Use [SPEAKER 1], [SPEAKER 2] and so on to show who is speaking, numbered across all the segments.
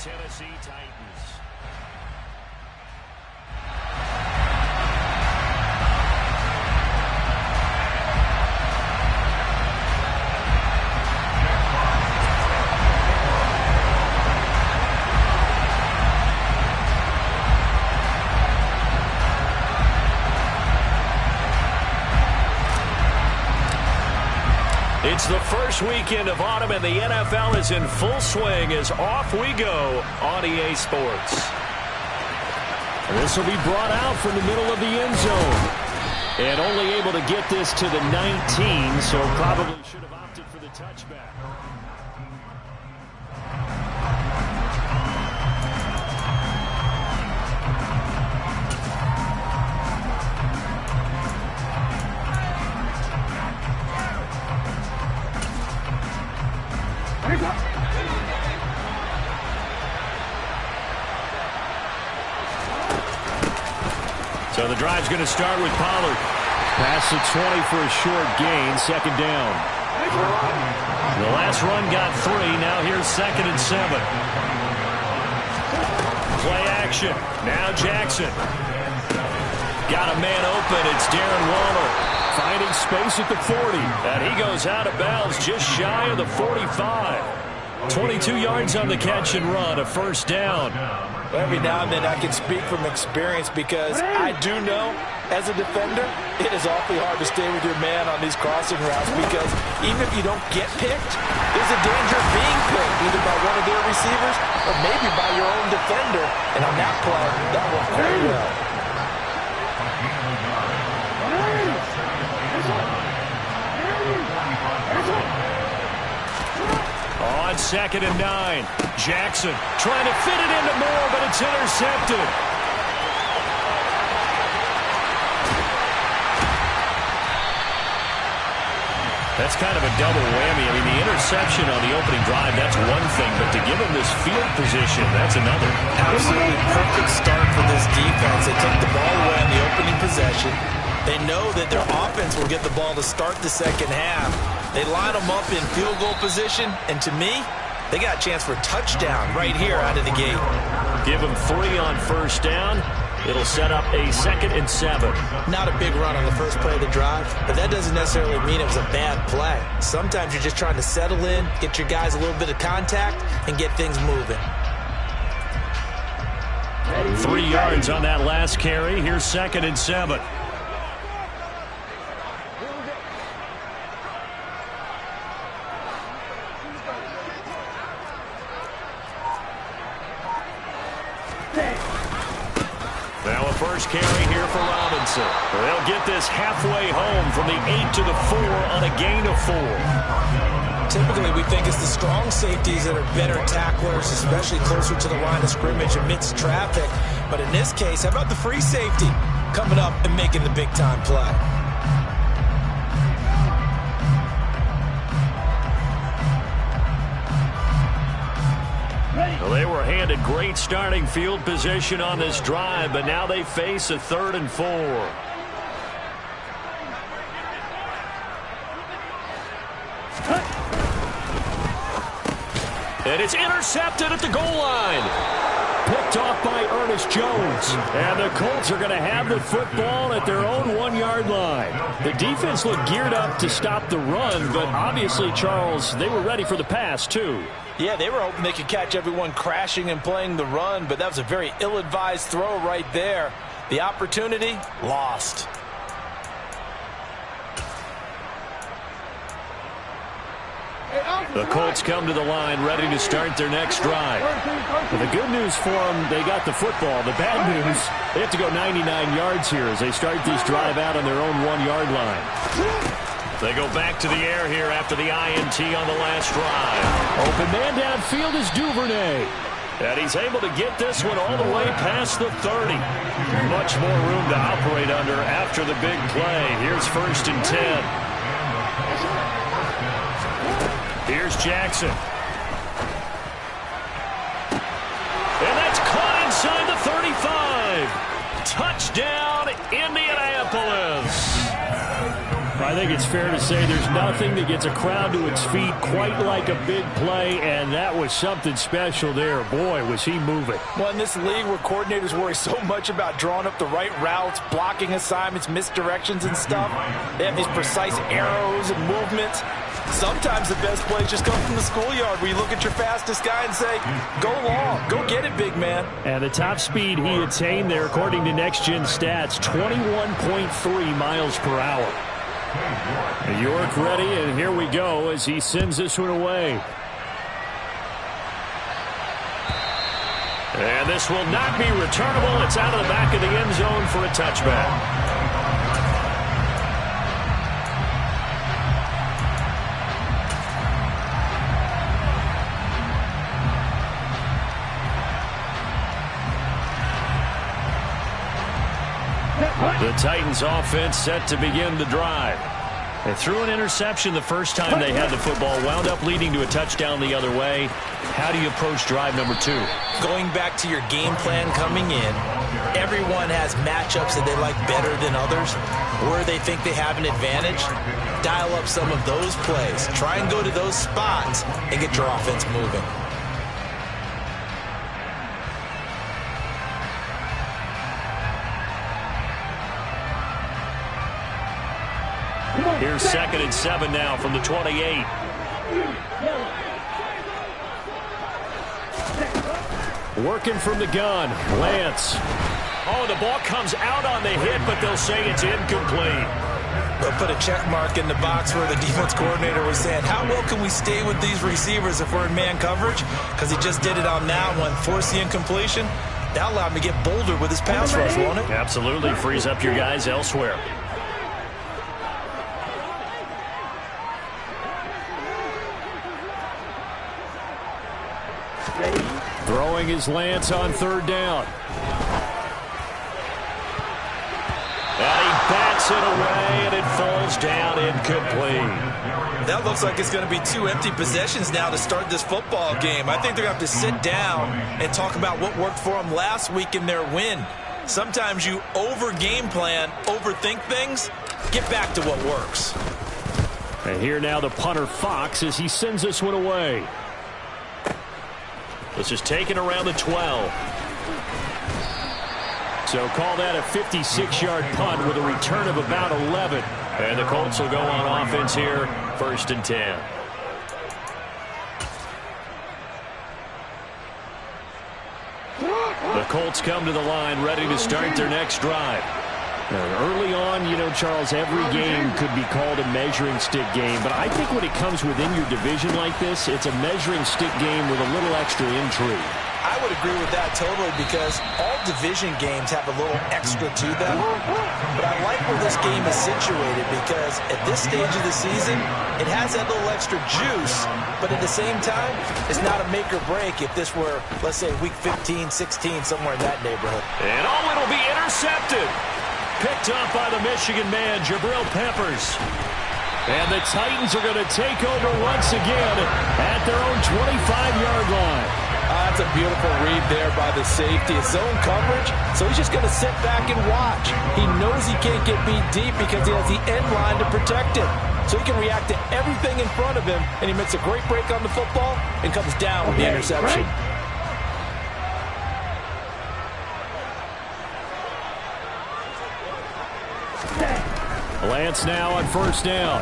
[SPEAKER 1] Tennessee Titans. It's the first weekend of autumn, and the NFL is in full swing as off we go on EA Sports. This will be brought out from the middle of the end zone. And only able to get this to the 19, so probably should have opted for the touchback. So the drive's going to start with Pollard. Past the 20 for a short gain, second down. The last run got 3. Now here's 2nd and 7. Play action. Now Jackson. Got a man open. It's Darren Waller. Finding space at the 40. And he goes out of bounds just shy of the 45. 22 yards on the catch and run, a first down.
[SPEAKER 2] Every now and then I can speak from experience because I do know as a defender it is awfully hard to stay with your man on these crossing routes because even if you don't get picked, there's a danger of being picked either by one of their receivers or maybe by your own defender. And on that play, that worked quite well.
[SPEAKER 1] On 2nd and 9, Jackson trying to fit it into Moore, but it's intercepted. That's kind of a double whammy. I mean, the interception on the opening drive, that's one thing, but to give him this field position, that's another.
[SPEAKER 2] Absolutely perfect start for this defense. They took the ball away on the opening possession. They know that their offense will get the ball to start the second half. They line them up in field goal position, and to me, they got a chance for a touchdown right here out of the gate.
[SPEAKER 1] Give them 3 on first down. It'll set up a 2nd and 7.
[SPEAKER 2] Not a big run on the first play of the drive, but that doesn't necessarily mean it was a bad play. Sometimes you're just trying to settle in, get your guys a little bit of contact, and get things moving.
[SPEAKER 1] 3 yards on that last carry. Here's 2nd and 7. Now a first carry here for Robinson. They'll get this halfway home from the 8 to the 4 on a gain of 4.
[SPEAKER 2] Typically, we think it's the strong safeties that are better tacklers, especially closer to the line of scrimmage amidst traffic. But in this case, how about the free safety coming up and making the big-time play?
[SPEAKER 1] Well, they were handed great starting field position on this drive, but now they face a 3rd and 4. And it's intercepted at the goal line. Picked off by Ernest Jones. And the Colts are going to have the football at their own 1-yard line. The defense looked geared up to stop the run, but obviously, Charles, they were ready for the pass, too.
[SPEAKER 2] Yeah, they were hoping they could catch everyone crashing and playing the run, but that was a very ill-advised throw right there. The opportunity, lost.
[SPEAKER 1] The Colts come to the line ready to start their next drive. Well, the good news for them, they got the football. The bad news, they have to go 99 yards here as they start this drive out on their own 1-yard line. They go back to the air here after the INT on the last drive. Open man downfield is Duvernay. And he's able to get this one all the way past the 30. Much more room to operate under after the big play. Here's 1st and 10. Here's Jackson. And that's caught inside the 35. Touchdown, Indianapolis. I think it's fair to say there's nothing that gets a crowd to its feet quite like a big play, and that was something special there. Boy, was he moving.
[SPEAKER 2] Well, in this league where coordinators worry so much about drawing up the right routes, blocking assignments, misdirections and stuff, they have these precise arrows and movements. Sometimes the best plays just come from the schoolyard where you look at your fastest guy and say, go long, go get it, big man.
[SPEAKER 1] And the top speed he attained there, according to Next Gen Stats, 21.3 miles per hour. York ready, and here we go as he sends this one away. And this will not be returnable. It's out of the back of the end zone for a touchback. The Titans offense set to begin the drive. They threw an interception the first time they had the football, wound up leading to a touchdown the other way. How do you approach drive number 2?
[SPEAKER 2] Going back to your game plan coming in, everyone has matchups that they like better than others, where they think they have an advantage. Dial up some of those plays. Try and go to those spots and get your offense moving.
[SPEAKER 1] Here's 2nd and 7 now from the 28. Working from the gun, Lance. Oh, the ball comes out on the hit, but they'll say it's incomplete.
[SPEAKER 2] They'll put a check mark in the box where the defense coordinator was saying, how well can we stay with these receivers if we're in man coverage? Because he just did it on that one, forced the incompletion. That allowed him to get bolder with his pass rush, won't it?
[SPEAKER 1] Absolutely, frees up your guys elsewhere. Throwing his Lance on 3rd down. And he bats it away, and it falls down incomplete.
[SPEAKER 2] That looks like it's going to be 2 empty possessions now to start this football game. I think they're going to have to sit down and talk about what worked for them last week in their win. Sometimes you over-game plan, overthink things, get back to what works.
[SPEAKER 1] And here now the punter Fox as he sends this one away. This is taken around the 12. So call that a 56-yard punt with a return of about 11. And the Colts will go on offense here, 1st and 10. The Colts come to the line ready to start their next drive. Early on, you know, Charles, every game could be called a measuring stick game. But I think when it comes within your division like this, it's a measuring stick game with a little extra intrigue.
[SPEAKER 2] I would agree with that totally because all division games have a little extra to them. But I like where this game is situated because at this stage of the season, it has that little extra juice. But at the same time, it's not a make or break if this were, let's say, week 15, 16, somewhere in that neighborhood.
[SPEAKER 1] And it'll be intercepted. Picked up by the Michigan man, Jabril Peppers. And the Titans are going to take over once again at their own 25-yard line.
[SPEAKER 2] That's a beautiful read there by the safety. It's zone coverage, so he's just going to sit back and watch. He knows he can't get beat deep because he has the end line to protect him. So he can react to everything in front of him, and he makes a great break on the football and comes down with the interception.
[SPEAKER 1] Right. Lance now on 1st down.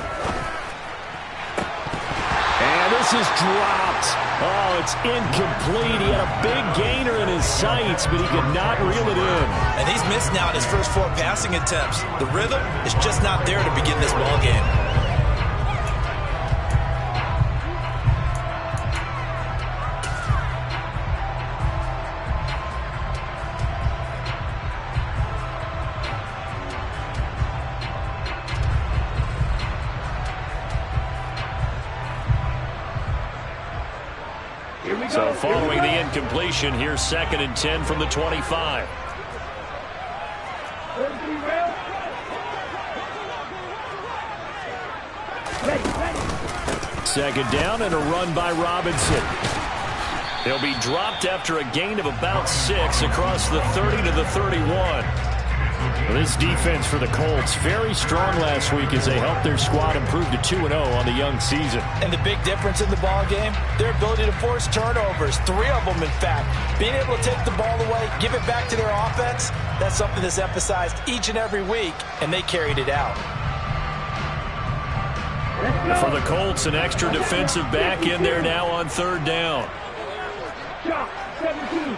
[SPEAKER 1] And this is dropped. Oh, it's incomplete. He had a big gainer in his sights, but he could not reel it in.
[SPEAKER 2] And he's missed now in his first 4 passing attempts. The rhythm is just not there to begin this ball game.
[SPEAKER 1] So following the incompletion, here's 2nd and 10 from the 25. Second down and a run by Robinson. He'll be dropped after a gain of about 6 across the 30 to the 31. Well, this defense for the Colts, very strong last week as they helped their squad improve to 2-0 on the young season.
[SPEAKER 2] And the big difference in the ball game, their ability to force turnovers, 3 of them in fact. Being able to take the ball away, give it back to their offense, that's something that's emphasized each and every week, and they carried it out.
[SPEAKER 1] For the Colts, an extra defensive back in there now on 3rd down.
[SPEAKER 3] 17.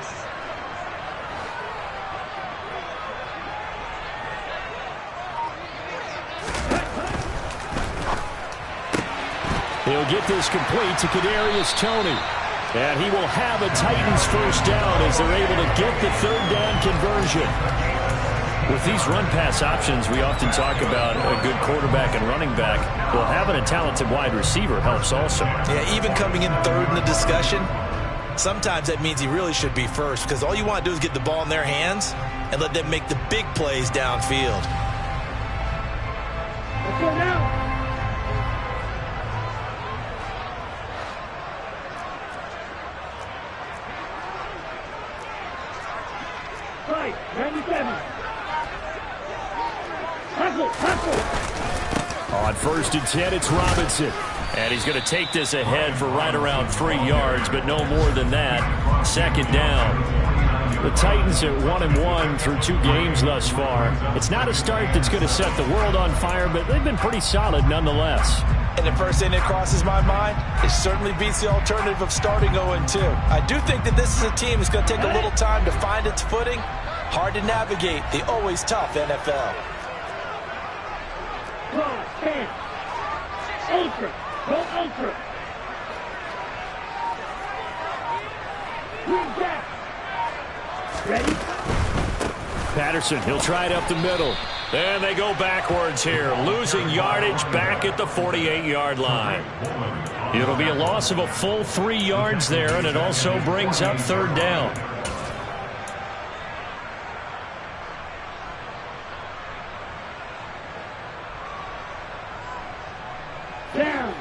[SPEAKER 1] He'll get this complete to Kadarius Toney. And he will have a Titans first down as they're able to get the 3rd down conversion. With these run-pass options, we often talk about a good quarterback and running back. Well, having a talented wide receiver helps also.
[SPEAKER 2] Yeah, even coming in 3rd in the discussion, sometimes that means he really should be first because all you want to do is get the ball in their hands and let them make the big plays downfield.
[SPEAKER 3] Let's go now. Right, 97.
[SPEAKER 1] On 1st and 10, it's Robinson. And he's going to take this ahead for right around 3 yards, but no more than that. 2nd down. The Titans at 1-1 through 2 games thus far. It's not a start that's going to set the world on fire, but they've been pretty solid nonetheless.
[SPEAKER 2] And the first thing that crosses my mind, it certainly beats the alternative of starting 0-2. I do think that this is a team that's going to take a little time to find its footing. Hard to navigate the always tough NFL.
[SPEAKER 3] 10. Ultra. Go ultra. Green back. Ready?
[SPEAKER 1] Patterson, he'll try it up the middle. And they go backwards here, losing yardage back at the 48-yard line. It'll be a loss of a full 3 yards there, and it also brings up 3rd down.
[SPEAKER 3] Down.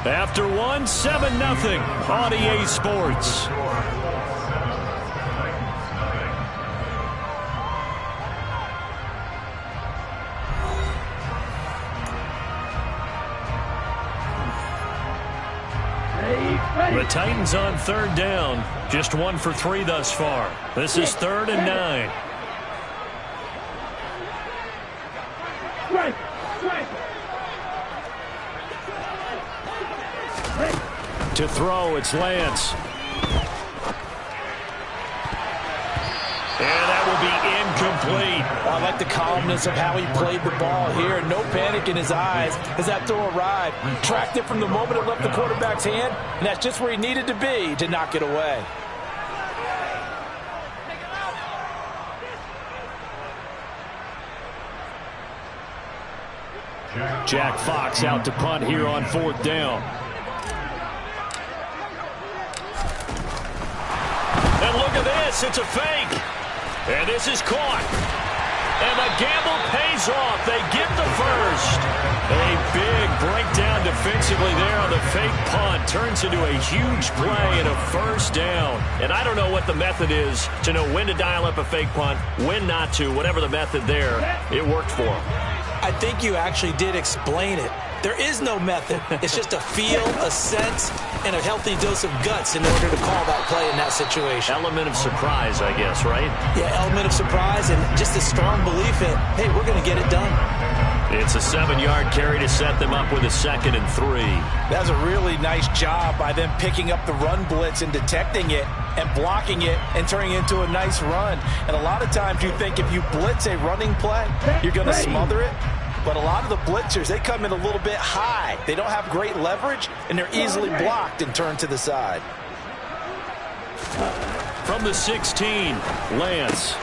[SPEAKER 1] After 1, 7-0 on EA Sports. The Titans on 3rd down. Just 1 for 3 thus far. This is 3rd and 9.
[SPEAKER 3] Strike. Strike.
[SPEAKER 1] To throw, it's Lance. And that will be incomplete.
[SPEAKER 2] I like the calmness of how he played the ball here. No panic in his eyes as that throw arrived. Tracked it from the moment it left the quarterback's hand, and that's just where he needed to be to knock it away.
[SPEAKER 1] Jack Fox out to punt here on 4th down. And look at this, it's a fake. And this is caught. And the gamble pays off. They get the first. A big breakdown defensively there on the fake punt. Turns into a huge play and a first down. And I don't know what the method is to know when to dial up a fake punt, when not to. Whatever the method there, it worked for them.
[SPEAKER 2] I think you actually did explain it. There is no method. It's just a feel, a sense, and a healthy dose of guts in order to call that play in that situation.
[SPEAKER 1] Element of surprise, I guess, right?
[SPEAKER 2] Yeah, element of surprise and just a strong belief in, hey, we're going to get it done.
[SPEAKER 1] It's a 7-yard carry to set them up with a 2nd and 3.
[SPEAKER 2] That was a really nice job by them picking up the run blitz and detecting it and blocking it and turning it into a nice run. And a lot of times you think if you blitz a running play, you're going to smother it. But a lot of the blitzers, they come in a little bit high. They don't have great leverage, and they're easily blocked and turned to the side.
[SPEAKER 1] From the 16, Lance.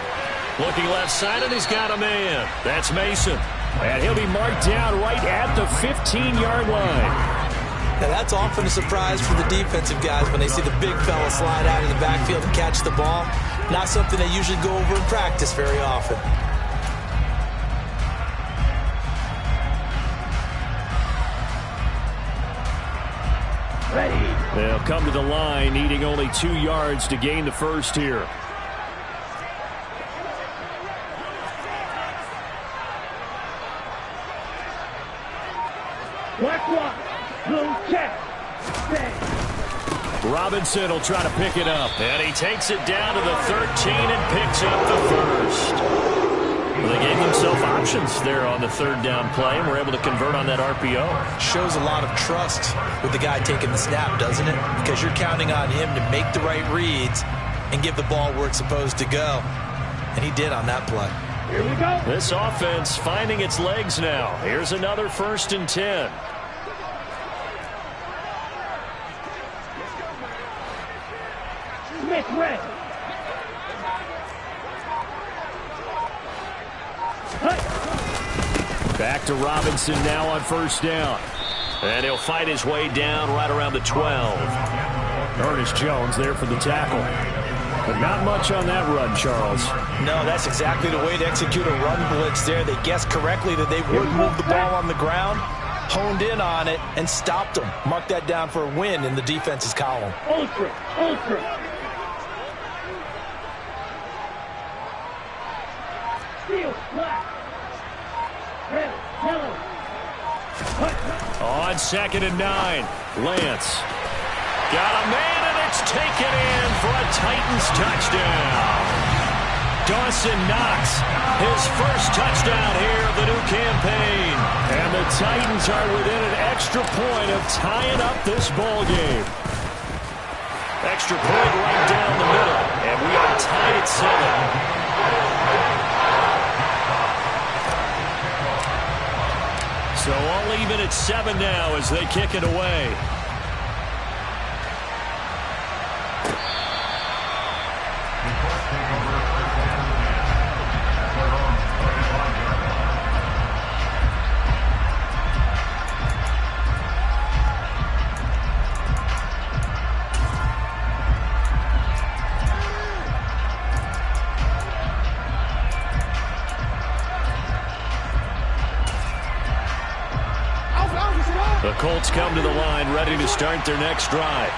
[SPEAKER 1] Looking left side, and he's got a man. That's Mason. And he'll be marked down right at the 15-yard line.
[SPEAKER 2] Now, that's often a surprise for the defensive guys when they see the big fella slide out of the backfield and catch the ball. Not something they usually go over in practice very often.
[SPEAKER 3] Ready.
[SPEAKER 1] They'll come to the line, needing only 2 yards to gain the first here.
[SPEAKER 3] Black. Blue check. Stay.
[SPEAKER 1] Robinson will try to pick it up. And he takes it down to the 13 and picks up the first. Well, they gave themselves options there on the third down play and were able to convert on that RPO.
[SPEAKER 2] Shows a lot of trust with the guy taking the snap, doesn't it? Because you're counting on him to make the right reads and give the ball where it's supposed to go. And he did on that play.
[SPEAKER 3] Here we go.
[SPEAKER 1] This offense finding its legs now. Here's another 1st and 10.
[SPEAKER 3] Smith red.
[SPEAKER 1] Back to Robinson now on 1st down. And he'll fight his way down right around the 12. Ernest Jones there for the tackle. But not much on that run, Charles.
[SPEAKER 2] No, that's exactly the way to execute a run blitz there. They guessed correctly that they would move the ball on the ground, honed in on it, and stopped them. Mark that down for a win in the defense's column.
[SPEAKER 3] Ultra. Steel, black. Red, yellow.
[SPEAKER 1] On 2nd and 9, Lance. Got a man, and it's taken in for a Titans touchdown. Dawson Knox, his first touchdown here of the new campaign. And the Titans are within an extra point of tying up this ball game. Extra point right down the middle, and we are tied at 7. So all even at 7 now as they kick it away. The Colts come to the line, ready to start their next drive.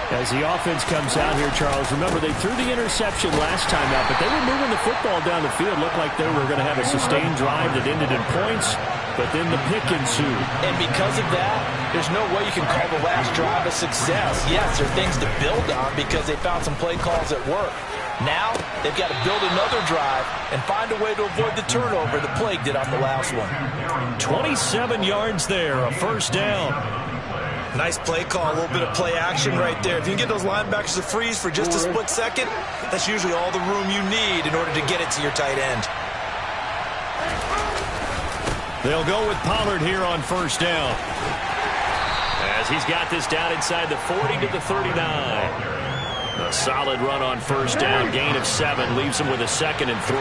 [SPEAKER 1] As the offense comes out here, Charles, remember they threw the interception last time out, but they were moving the football down the field. Looked like they were going to have a sustained drive that ended in points, but then the pick ensued.
[SPEAKER 2] And because of that, there's no way you can call the last drive a success. Yes, there are things to build on because they found some play calls that work. Now, they've got to build another drive and find a way to avoid the turnover the Plague did on the last one.
[SPEAKER 1] 27 yards there, a 1st down.
[SPEAKER 2] Nice play call, a little bit of play action right there. If you can get those linebackers to freeze for just a split second, that's usually all the room you need in order to get it to your tight end.
[SPEAKER 1] They'll go with Pollard here on 1st down. As he's got this down inside the 40 to the 39. A solid run on 1st down, gain of 7, leaves him with a 2nd and 3.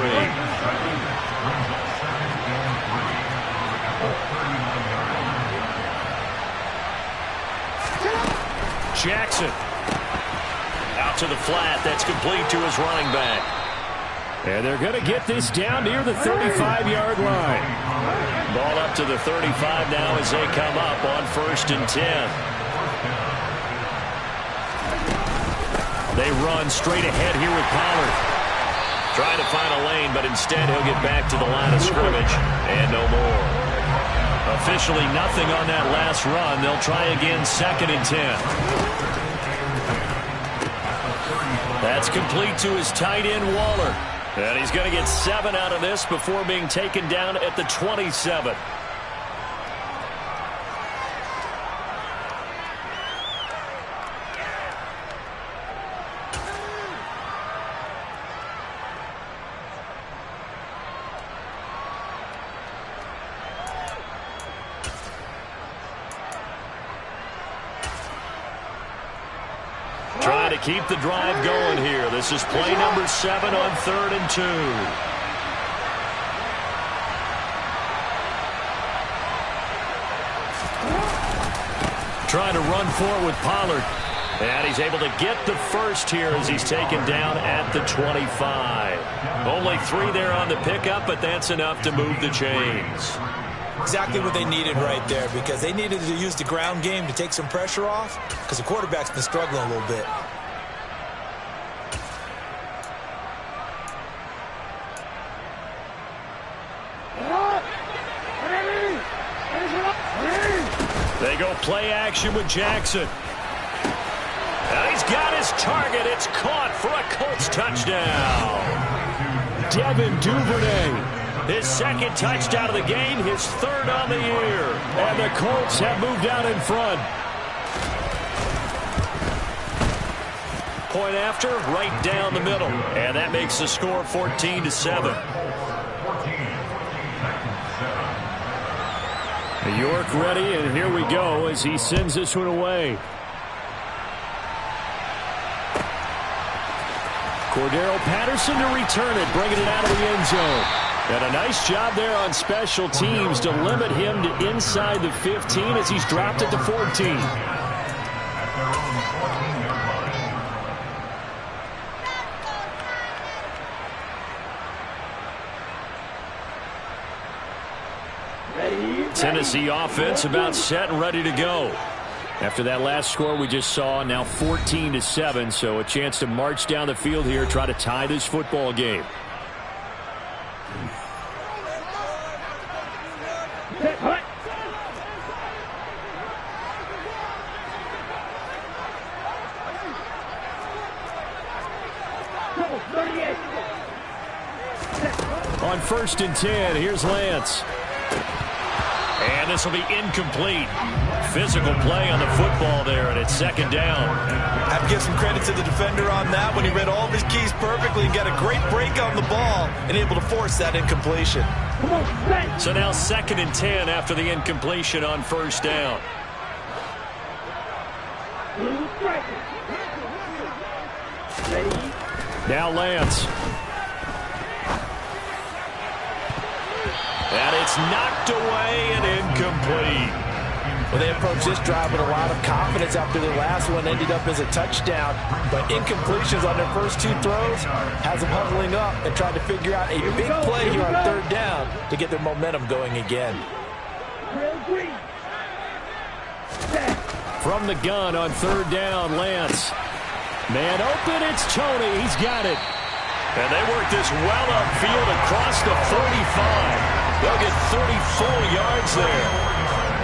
[SPEAKER 1] Jackson out to the flat. That's complete to his running back. And they're going to get this down near the 35-yard line. Ball up to the 35 now as they come up on 1st and 10. They run straight ahead here with Pollard. Trying to find a lane, but instead he'll get back to the line of scrimmage. And no more. Officially nothing on that last run. They'll try again 2nd and 10. That's complete to his tight end, Waller. And he's going to get 7 out of this before being taken down at the 27. Trying to keep the drive going here. This is play number 7 on 3rd and 2. Trying to run for it with Pollard. And he's able to get the first here as he's taken down at the 25. Only 3 there on the pickup, but that's enough to move the chains.
[SPEAKER 2] Exactly what they needed right there, because they needed to use the ground game to take some pressure off, because the quarterback's been struggling a little bit.
[SPEAKER 1] They go play action with Jackson. And he's got his target. It's caught for a Colts touchdown. Devin Duvernay, his second touchdown of the game, his third on the year. And the Colts have moved out in front. Point after, right down the middle. And that makes the score 14-7. York ready, and here we go as he sends this one away. Cordero Patterson to return it, bringing it out of the end zone. And a nice job there on special teams to limit him to inside the 15 as he's dropped it to 14. Tennessee offense about set and ready to go. After that last score we just saw, now 14-7, so a chance to march down the field here, try to tie this football game. On 1st and 10, here's Lance. And this will be incomplete. Physical play on the football there, and it's second down.
[SPEAKER 2] I have to give some credit to the defender on that when he read all of his keys perfectly and got a great break on the ball and able to force that incompletion.
[SPEAKER 1] So now 2nd and 10 after the incompletion on 1st down. Now Lance. And it's knocked away and incomplete.
[SPEAKER 2] Well, they approached this drive with a lot of confidence after the last one ended up as a touchdown. But incompletions on their first 2 throws has them huddling up and trying to figure out a big play here on 3rd down to get their momentum going again.
[SPEAKER 1] From the gun on 3rd down, Lance. Man open, it's Tony. He's got it. And they work this well upfield across the 45. They'll get 34 yards there.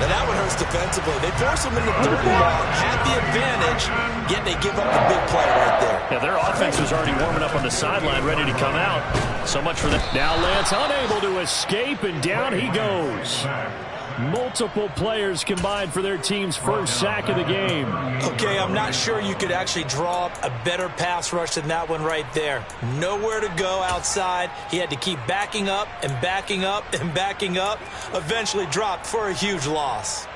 [SPEAKER 2] And that one hurts defensively. They force them into 3rd and long, had the advantage, yet they give up the big play right there.
[SPEAKER 1] Yeah, their offense was already warming up on the sideline, ready to come out. So much for that. Now Lance unable to escape, and down he goes. Multiple players combined for their team's first sack of the game.
[SPEAKER 2] Okay, I'm not sure you could actually draw up a better pass rush than that one right there. Nowhere to go outside. He had to keep backing up and backing up and backing up. Eventually dropped for a huge loss.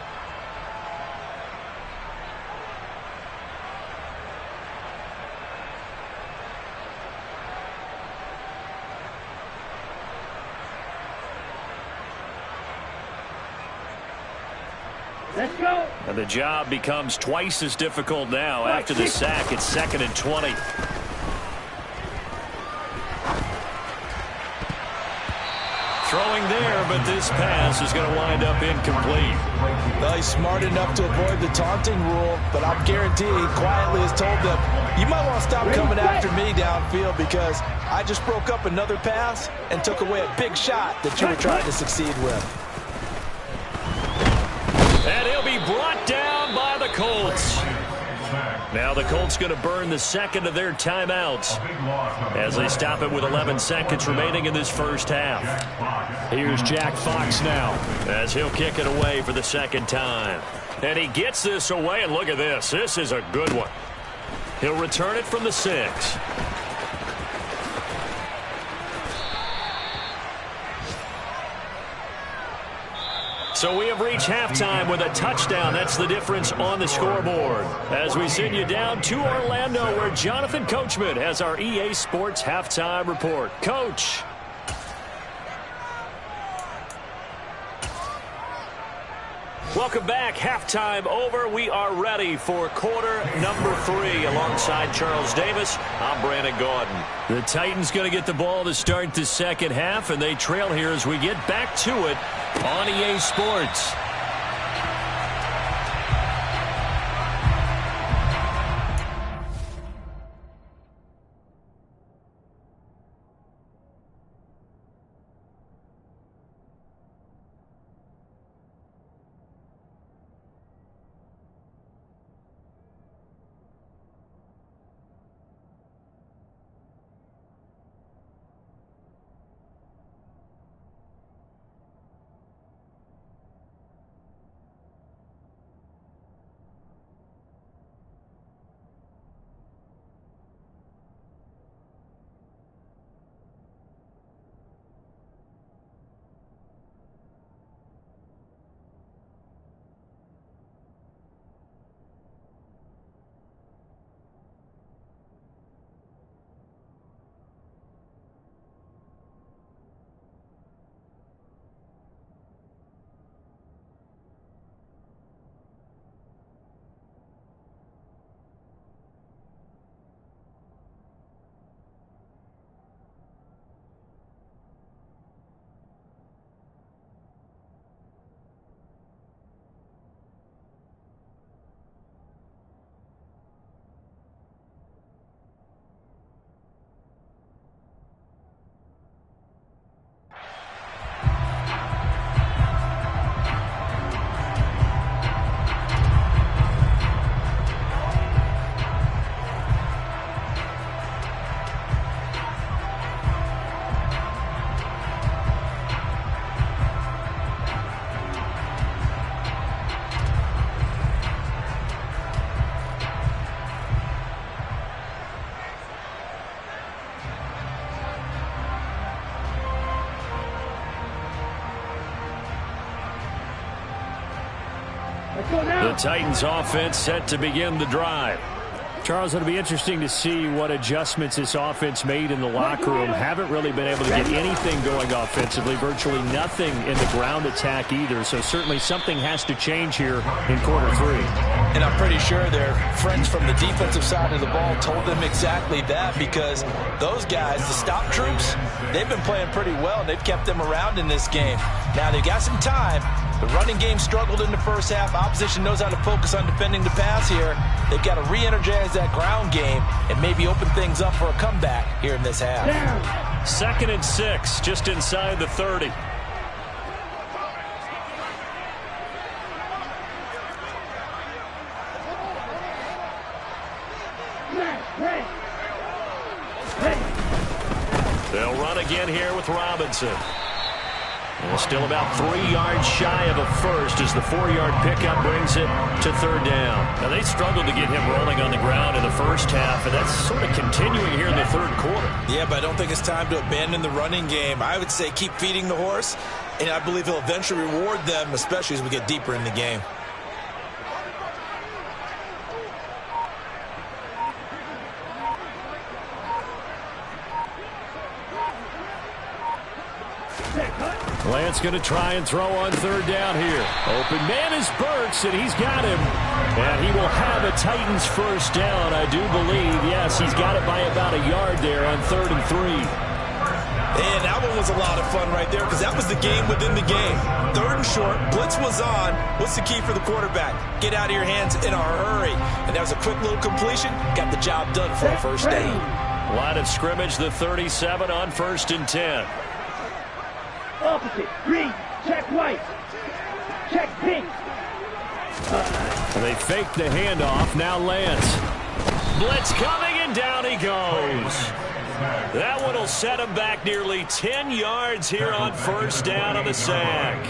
[SPEAKER 3] Let's go.
[SPEAKER 1] And the job becomes twice as difficult now. After the sack, it's 2nd and 20. Throwing there, but this pass is going to wind up incomplete.
[SPEAKER 2] Well, he's smart enough to avoid the taunting rule, but I'm guaranteed he quietly has told them, you might want to stop coming after me downfield because I just broke up another pass and took away a big shot that you were trying to succeed with.
[SPEAKER 1] And he'll be brought down by the Colts. Now the Colts going to burn the second of their timeouts as they stop it with 11 seconds remaining in this first half. Here's Jack Fox now as he'll kick it away for the second time. And he gets this away, and look at this. This is a good one. He'll return it from the 6. So we have reached halftime with a touchdown. That's the difference on the scoreboard. As we send you down to Orlando, where Jonathan Coachman has our EA Sports halftime report. Coach. Welcome back. Halftime over. We are ready for quarter number 3. Alongside Charles Davis, I'm Brandon Gaudin. The Titans going to get the ball to start the second half, and they trail here as we get back to it. on EA Sports. The Titans offense set to begin the drive. Charles, it'll be interesting to see what adjustments this offense made in the locker room. Haven't really been able to get anything going offensively, virtually nothing in the ground attack either. So certainly something has to change here in quarter three.
[SPEAKER 2] And I'm pretty sure their friends from the defensive side of the ball told them exactly that, because those guys, the stop troops, they've been playing pretty well. They've kept them around in this game. Now they've got some time. The running game struggled in the first half. Opposition knows how to focus on defending the pass here. They've got to re-energize that ground game and maybe open things up for a comeback here in this half.
[SPEAKER 1] 2nd and 6, just inside the 30. They'll run again here with Robinson. And still about 3 yards shy of a first as the 4-yard pickup brings it to 3rd down. Now, they struggled to get him rolling on the ground in the first half, and that's sort of continuing here in the 3rd quarter.
[SPEAKER 2] Yeah, but I don't think it's time to abandon the running game. I would say keep feeding the horse, and I believe he'll eventually reward them, especially as we get deeper in the game.
[SPEAKER 1] Lance going to try and throw on 3rd down here. Open man is Burks, and he's got him. And he will have a Titans first down, I do believe. Yes, he's got it by about a yard there on 3rd and 3.
[SPEAKER 2] And that one was a lot of fun right there, because that was the game within the game. 3rd and short, blitz was on. What's the key for the quarterback? Get out of your hands in a hurry. And that was a quick little completion. Got the job done for a first down.
[SPEAKER 1] Line of scrimmage, the 37 on 1st and 10.
[SPEAKER 3] Opposite. Green. Check white. Check pink.
[SPEAKER 1] They fake the handoff. Now Lance. Blitz coming, and down he goes. That one will set him back nearly 10 yards here on 1st down on the sack.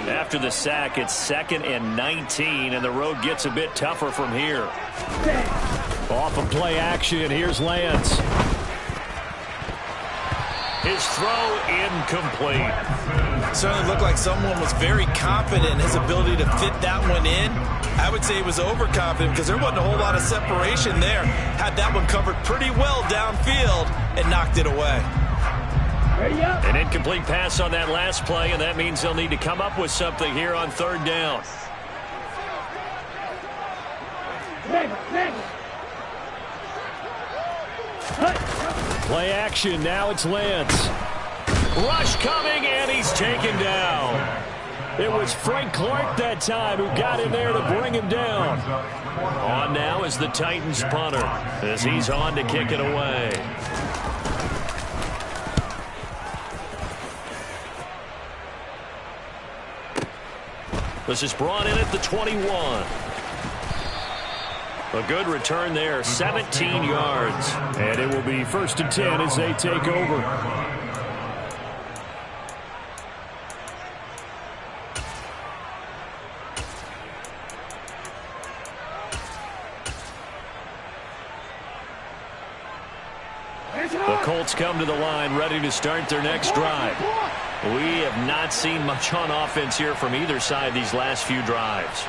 [SPEAKER 1] After the sack, it's 2nd and 19, and the road gets a bit tougher from here. Off of play action, here's Lance. His throw incomplete.
[SPEAKER 2] Certainly looked like someone was very confident in his ability to fit that one in. I would say he was overconfident because there wasn't a whole lot of separation there. Had that one covered pretty well downfield and knocked it away.
[SPEAKER 1] An incomplete pass on that last play, and that means they'll need to come up with something here on 3rd down. Play action, now it's Lance. Rush coming, and he's taken down. It was Frank Clark that time who got in there to bring him down. On now is the Titans punter as he's on to kick it away. This is brought in at the 21. A good return there, 17 yards. And it will be 1st and 10 as they take over. The Colts come to the line ready to start their next drive. We have not seen much on offense here from either side these last few drives.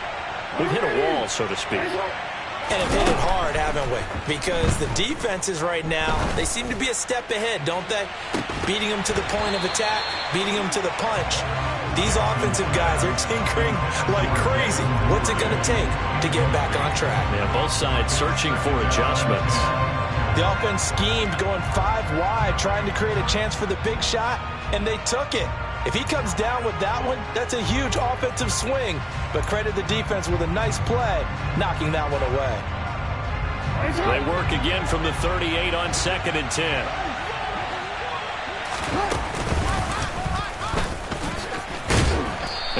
[SPEAKER 1] We've hit a wall, so to speak.
[SPEAKER 2] And have hit it hard, haven't we? Because the defenses right now, they seem to be a step ahead, don't they? Beating them to the point of attack, beating them to the punch. These offensive guys are tinkering like crazy. What's it going to take to get back on track?
[SPEAKER 1] Yeah, both sides searching for adjustments.
[SPEAKER 2] The offense schemed going 5 wide, trying to create a chance for the big shot, and they took it. If he comes down with that one, that's a huge offensive swing. But credit the defense with a nice play, knocking that one away.
[SPEAKER 1] They work again from the 38 on 2nd and 10.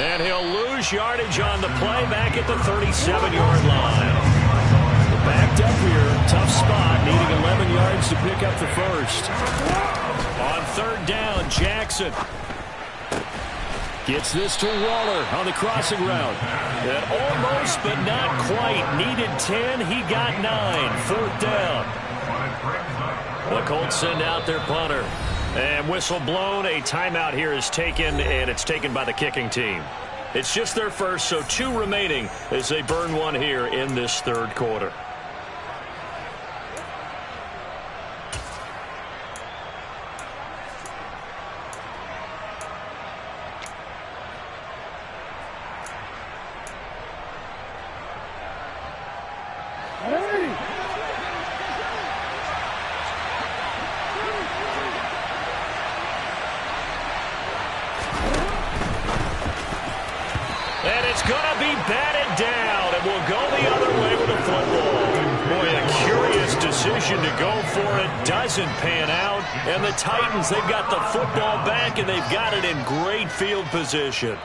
[SPEAKER 1] And he'll lose yardage on the play back at the 37-yard line. Backed up here, tough spot, needing 11 yards to pick up the first. On 3rd down, Jackson gets this to Waller on the crossing route. And almost, but not quite. Needed 10, he got 9. 4th down. The Colts send out their punter. And whistle blown, a timeout here is taken, and it's taken by the kicking team. It's just their first, so 2 remaining as they burn one here in this 3rd quarter. And it's going to be batted down, and we'll go the other way with the football. Boy, a curious decision to go for it. Doesn't pan out. And the Titans, they've got the football back, and they've got it in great field position.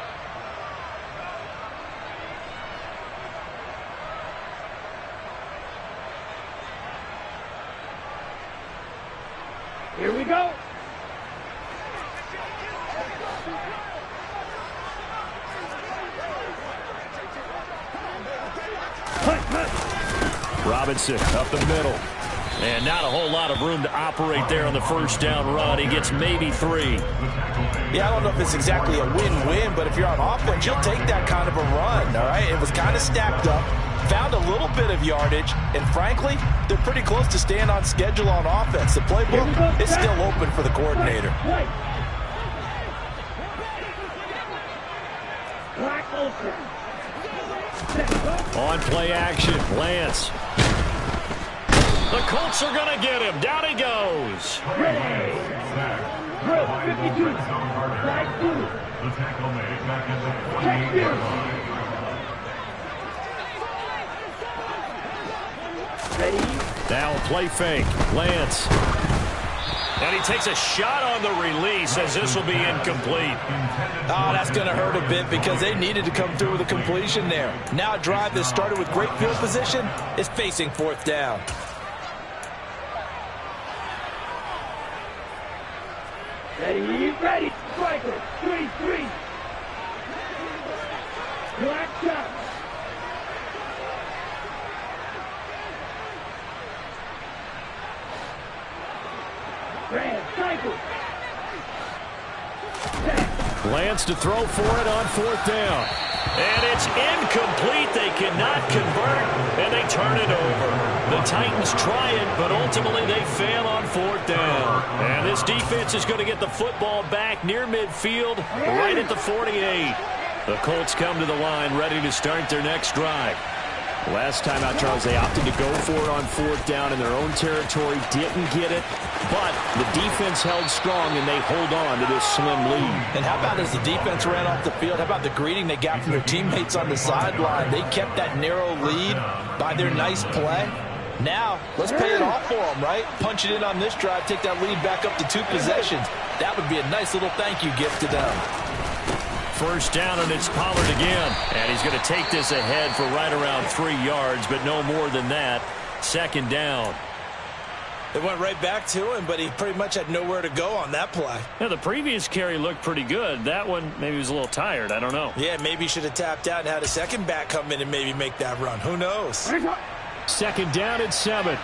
[SPEAKER 3] Here we go.
[SPEAKER 1] Robinson up the middle. And not a whole lot of room to operate there on the 1st down run. He gets maybe 3.
[SPEAKER 2] Yeah, I don't know if it's exactly a win-win, but if you're on offense, you'll take that kind of a run, all right? It was kind of stacked up, found a little bit of yardage, and frankly, they're pretty close to staying on schedule on offense. The playbook is still open for the coordinator.
[SPEAKER 1] On play action, Lance. The Colts are going to get him. Down he goes.
[SPEAKER 3] Ready. Drill 52. Slide 2.
[SPEAKER 4] The tackle made back at the
[SPEAKER 3] Check
[SPEAKER 4] 28
[SPEAKER 3] here. Ready.
[SPEAKER 1] Now play fake. Lance. And he takes a shot on the release as this will be incomplete.
[SPEAKER 2] Oh, that's going to hurt a bit because they needed to come through with a completion there. Now a drive that started with great field position is facing 4th down.
[SPEAKER 3] Ready. Striker. 3-3. Black shot. Brand cycle.
[SPEAKER 1] Lance to throw for it on 4th down. And it's incomplete. They cannot convert, and they turn it over. The Titans try it, but ultimately they fail on 4th down. And this defense is going to get the football back near midfield, right at the 48. The Colts come to the line ready to start their next drive. Last time out, Charles, they opted to go for it on 4th down in their own territory. Didn't get it, but the defense held strong, and they hold on to this slim lead.
[SPEAKER 2] And how about as the defense ran off the field, how about the greeting they got from their teammates on the sideline? They kept that narrow lead by their nice play. Now, let's pay it off for them, right? Punch it in on this drive, take that lead back up to 2 possessions. That would be a nice little thank you gift to them.
[SPEAKER 1] First down, and it's Pollard again. And he's going to take this ahead for right around 3 yards, but no more than that. 2nd down.
[SPEAKER 2] They went right back to him, but he pretty much had nowhere to go on that play.
[SPEAKER 1] Yeah, the previous carry looked pretty good. That one, maybe he was a little tired. I don't know.
[SPEAKER 2] Yeah, maybe he should have tapped out and had a second back come in and maybe make that run. Who knows?
[SPEAKER 1] 2nd down and 7.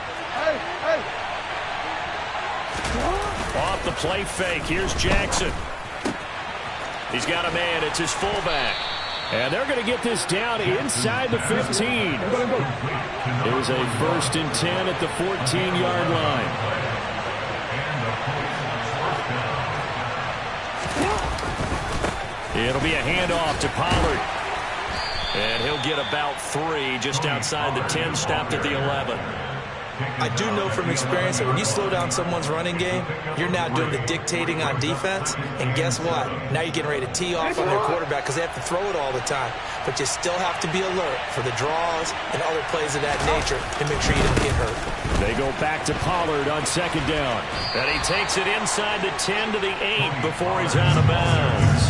[SPEAKER 1] Off the play fake. Here's Jackson. He's got a man. It's his fullback. And they're going to get this down inside the 15. It was a 1st and 10 at the 14-yard line. It'll be a handoff to Pollard. And he'll get about 3 just outside the 10, stopped at the 11.
[SPEAKER 2] I do know from experience that when you slow down someone's running game, you're now doing the dictating on defense. And guess what? Now you're getting ready to tee off on their quarterback because they have to throw it all the time. But you still have to be alert for the draws and other plays of that nature to make sure you don't get hurt.
[SPEAKER 1] They go back to Pollard on 2nd down. And he takes it inside the 10 to the 8 before he's out of bounds.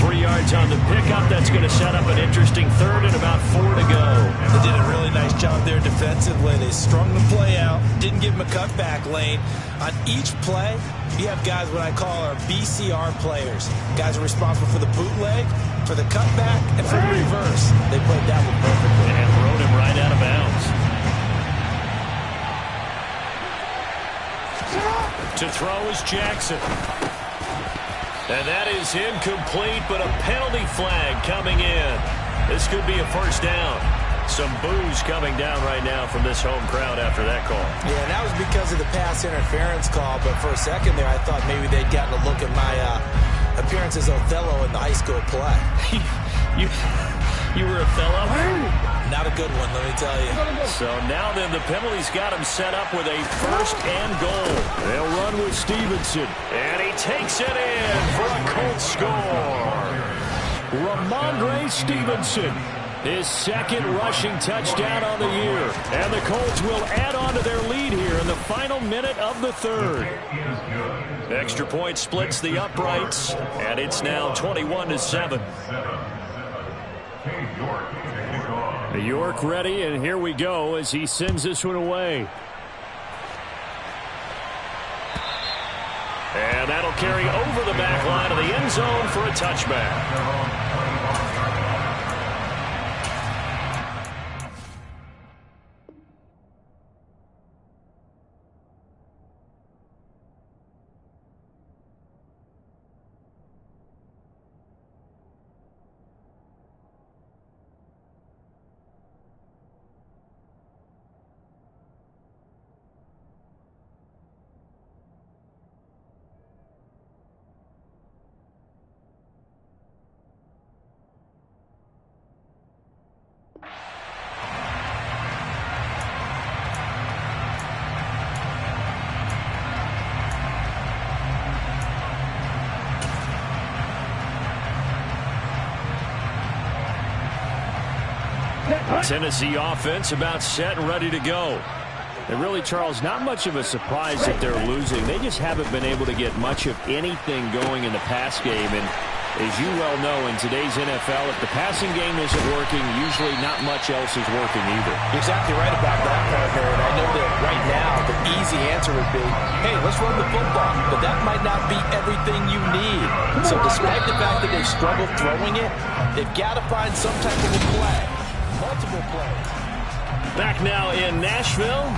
[SPEAKER 1] 3 yards on the pickup. That's going to set up an interesting 3rd and about 4 to go.
[SPEAKER 2] They did a really nice job there defensively. They strung the play out, didn't give him a cutback lane. On each play, you have guys what I call our BCR players. Guys are responsible for the bootleg, for the cutback, and for the reverse. They played that one perfectly.
[SPEAKER 1] And rode him right out of bounds. To throw is Jackson. And that is incomplete, but a penalty flag coming in. This could be a 1st down. Some boos coming down right now from this home crowd after that call.
[SPEAKER 2] Yeah, and that was because of the pass interference call, but for a second there I thought maybe they'd gotten a look at my appearance as Othello in the high school play.
[SPEAKER 1] You were Othello?
[SPEAKER 2] Not a good one, let me tell you.
[SPEAKER 1] So now then, the penalty's got him set up with a 1st and goal. They'll run with Stevenson. And he takes it in for a Colts score. Ramondre Stevenson, his 2nd rushing touchdown on the year. And the Colts will add on to their lead here in the final minute of the 3rd. Extra point splits the uprights, and it's now 21-7. York ready, and here we go as he sends this one away. And that'll carry over the back line of the end zone for a touchback. Tennessee offense about set and ready to go. And really, Charles, not much of a surprise that they're losing. They just haven't been able to get much of anything going in the pass game. And as you well know, in today's NFL, if the passing game isn't working, usually not much else is working either.
[SPEAKER 2] You're exactly right about that, partner. And I know that right now the easy answer would be, hey, let's run the football. But that might not be everything you need. So despite the fact that they've struggled throwing it, they've got to find some type of a play. Multiple plays.
[SPEAKER 1] Back now in Nashville.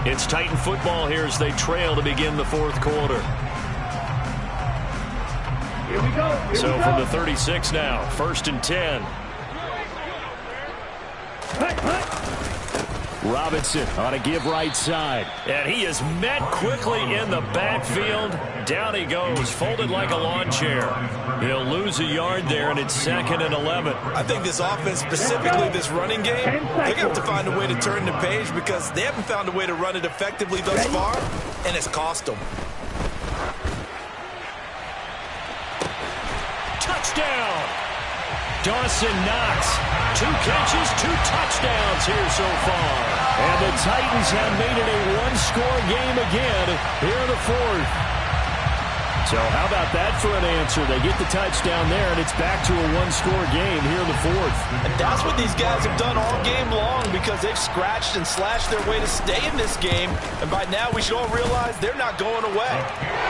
[SPEAKER 1] It's Titan football here as they trail to begin the 4th quarter.
[SPEAKER 3] Here we go.
[SPEAKER 1] So from the 36 now, 1st and 10. Robinson on a give right side. And he is met quickly in the backfield. Down he goes, folded like a lawn chair. He'll lose a yard there, and it's 2nd and 11.
[SPEAKER 2] I think this offense, specifically this running game, they're going to have to find a way to turn the page because they haven't found a way to run it effectively thus far, and it's cost them.
[SPEAKER 1] Touchdown! Dawson Knox. 2 catches, 2 touchdowns here so far. And the Titans have made it a one-score game again here in the 4th. So how about that for an answer? They get the touchdown there, and it's back to a one-score game here in the 4th.
[SPEAKER 2] And that's what these guys have done all game long because they've scratched and slashed their way to stay in this game. And by now, we should all realize they're not going away.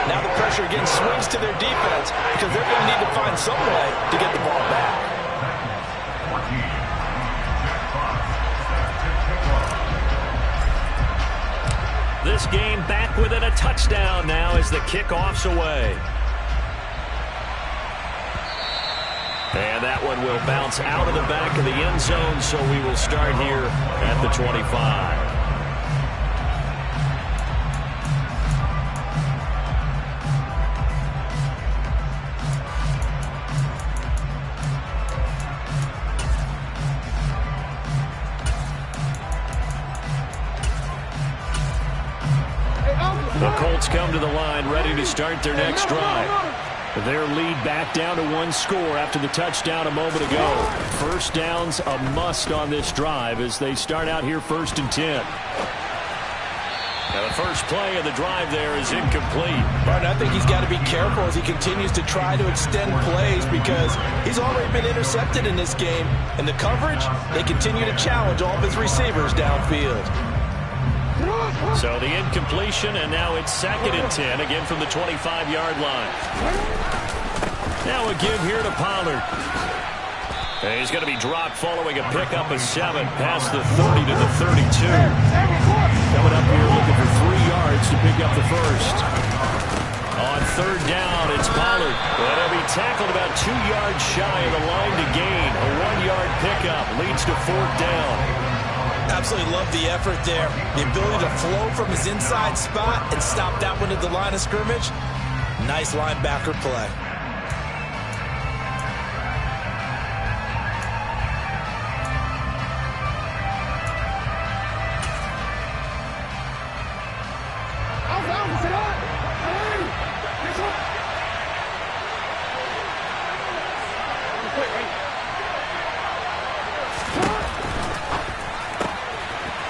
[SPEAKER 2] Now the pressure again swings to their defense because they're going to need to find some way to get the ball back.
[SPEAKER 1] This game back within a touchdown now as the kickoff's away. And that one will bounce out of the back of the end zone, so we will start here at the 25. The Colts come to the line ready to start their next drive. Their lead back down to 1 score after the touchdown a moment ago. First down's a must on this drive as they start out here 1st and 10. Now the first play of the drive there is incomplete.
[SPEAKER 2] Martin, I think he's got to be careful as he continues to try to extend plays because he's already been intercepted in this game. And the coverage, they continue to challenge all of his receivers downfield.
[SPEAKER 1] So the incompletion, and now it's 2nd and 10, again from the 25-yard line. Now a give here to Pollard. And he's going to be dropped following a pickup of 7 past the 30 to the 32. Coming up here looking for 3 yards to pick up the first. On 3rd down, it's Pollard. But he'll be tackled about 2 yards shy of the line to gain. A 1-yard pickup leads to 4th down.
[SPEAKER 2] Absolutely love the effort there. The ability to flow from his inside spot and stop that one at the line of scrimmage. Nice linebacker play.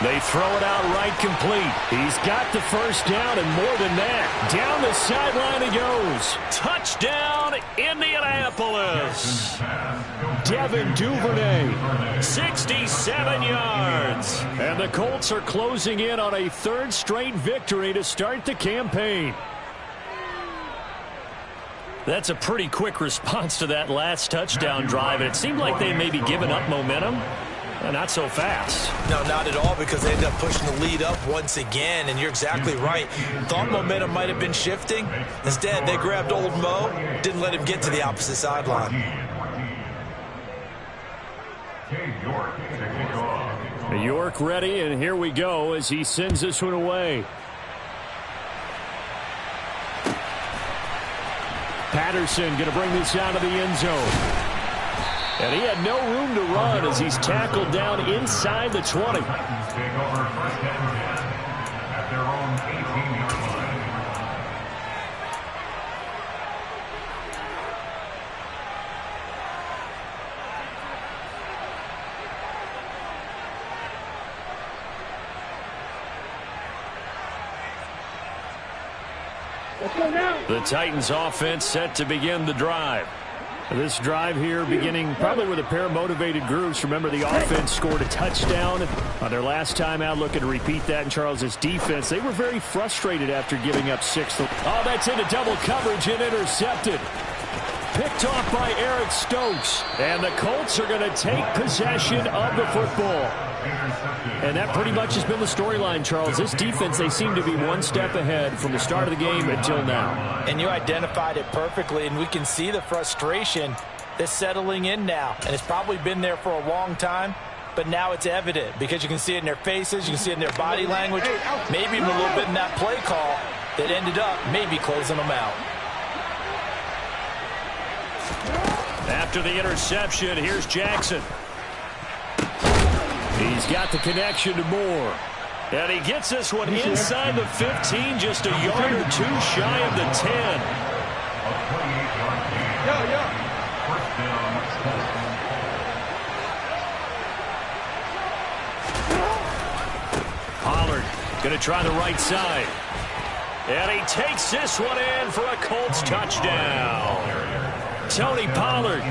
[SPEAKER 1] They throw it out right complete. He's got the first down, and more than that, down the sideline he goes. Touchdown, Indianapolis. Devin Duvernay, 67 yards. And the Colts are closing in on a 3rd straight victory to start the campaign. That's a pretty quick response to that last touchdown drive, and it seemed like they may be giving up momentum. Not so fast.
[SPEAKER 2] No, not at all, because they ended up pushing the lead up once again, and you're exactly right. Thought momentum might have been shifting. Instead, they grabbed old Mo, didn't let him get to the opposite sideline.
[SPEAKER 1] York ready, and here we go as he sends this one away. Patterson going to bring this out of the end zone. And he had no room to run as he's tackled down inside the 20.
[SPEAKER 4] Take over 1st and 10 at their own 18-yard line.
[SPEAKER 3] Let's go now.
[SPEAKER 1] The Titans offense set to begin the drive. This drive here beginning probably with a pair of motivated groups. Remember, the offense scored a touchdown on their last time out. Looking to repeat that in Charles's defense. They were very frustrated after giving up 6. Oh, that's into double coverage and intercepted. Picked off by Eric Stokes. And the Colts are going to take possession of the football. And that pretty much has been the storyline, Charles. This defense, they seem to be one step ahead from the start of the game until now.
[SPEAKER 2] And you identified it perfectly, and we can see the frustration that's settling in now. And it's probably been there for a long time, but now it's evident because you can see it in their faces, you can see it in their body language, maybe even a little bit in that play call that ended up maybe closing them out.
[SPEAKER 1] After the interception, here's Jackson. He's got the connection to Moore. And he gets this one inside the 15, just a yard or two shy of the 10. Pollard going to try the right side. And he takes this one in for a Colts touchdown. Tony Pollard,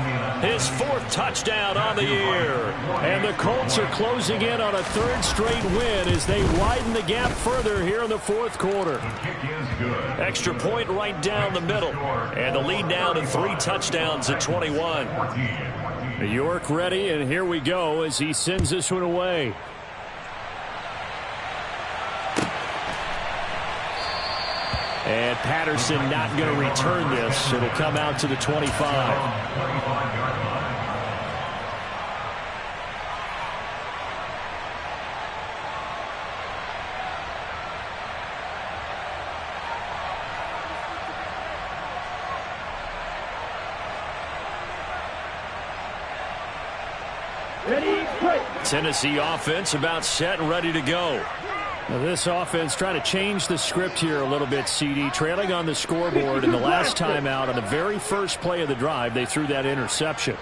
[SPEAKER 1] his 4th touchdown on the year. And the Colts are closing in on a 3rd straight win as they widen the gap further here in the 4th quarter. Extra point right down the middle. And the lead now to 3 touchdowns at 21. York ready, and here we go as he sends this one away. And Patterson not going to return this. It'll come out to the 25. Tennessee offense about set and ready to go. Now this offense trying to change the script here a little bit, CD. Trailing on the scoreboard, and the last time out on the very first play of the drive, they threw that interception.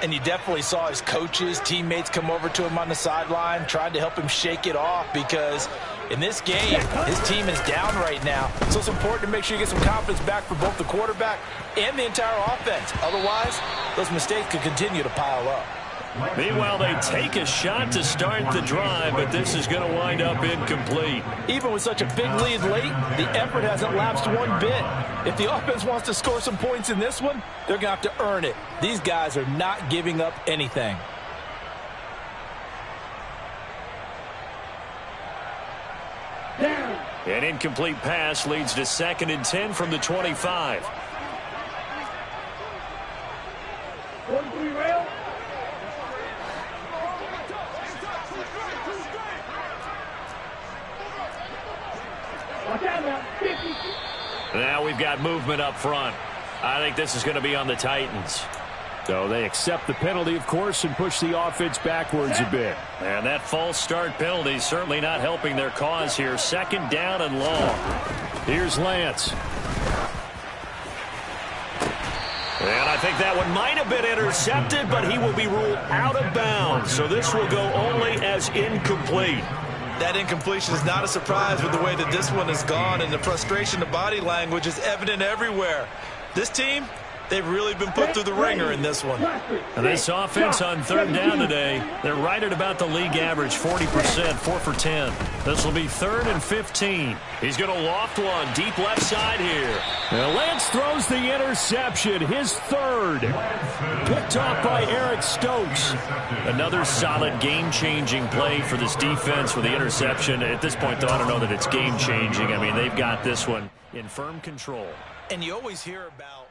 [SPEAKER 2] And you definitely saw his coaches, teammates come over to him on the sideline, tried to help him shake it off because in this game, his team is down right now. So it's important to make sure you get some confidence back for both the quarterback and the entire offense. Otherwise, those mistakes could continue to pile up.
[SPEAKER 1] Meanwhile, they take a shot to start the drive, but this is going to wind up incomplete.
[SPEAKER 2] Even with such a big lead late, the effort hasn't lapsed one bit. If the offense wants to score some points in this one, they're going to have to earn it. These guys are not giving up anything.
[SPEAKER 1] An incomplete pass leads to 2nd and 10 from the 25. Now we've got movement up front. I think this is going to be on the Titans. So they accept the penalty, of course, and push the offense backwards a bit. And that false start penalty is certainly not helping their cause here. 2nd down and long. Here's Lance. And I think that one might have been intercepted, but he will be ruled out of bounds. So this will go only as incomplete.
[SPEAKER 2] That incompletion is not a surprise with the way that this one has gone, and the frustration, the body language is evident everywhere. This team, they've really been put through the ringer in this one.
[SPEAKER 1] And this offense on 3rd down today, they're right at about the league average, 40%, 4 for 10. This will be 3rd and 15. He's going to loft one deep left side here. And Lance throws the interception, his 3rd. Picked off by Eric Stokes. Another solid game-changing play for this defense with the interception. At this point, though, I don't know that it's game-changing. I mean, they've got this one in firm control.
[SPEAKER 2] And you always hear about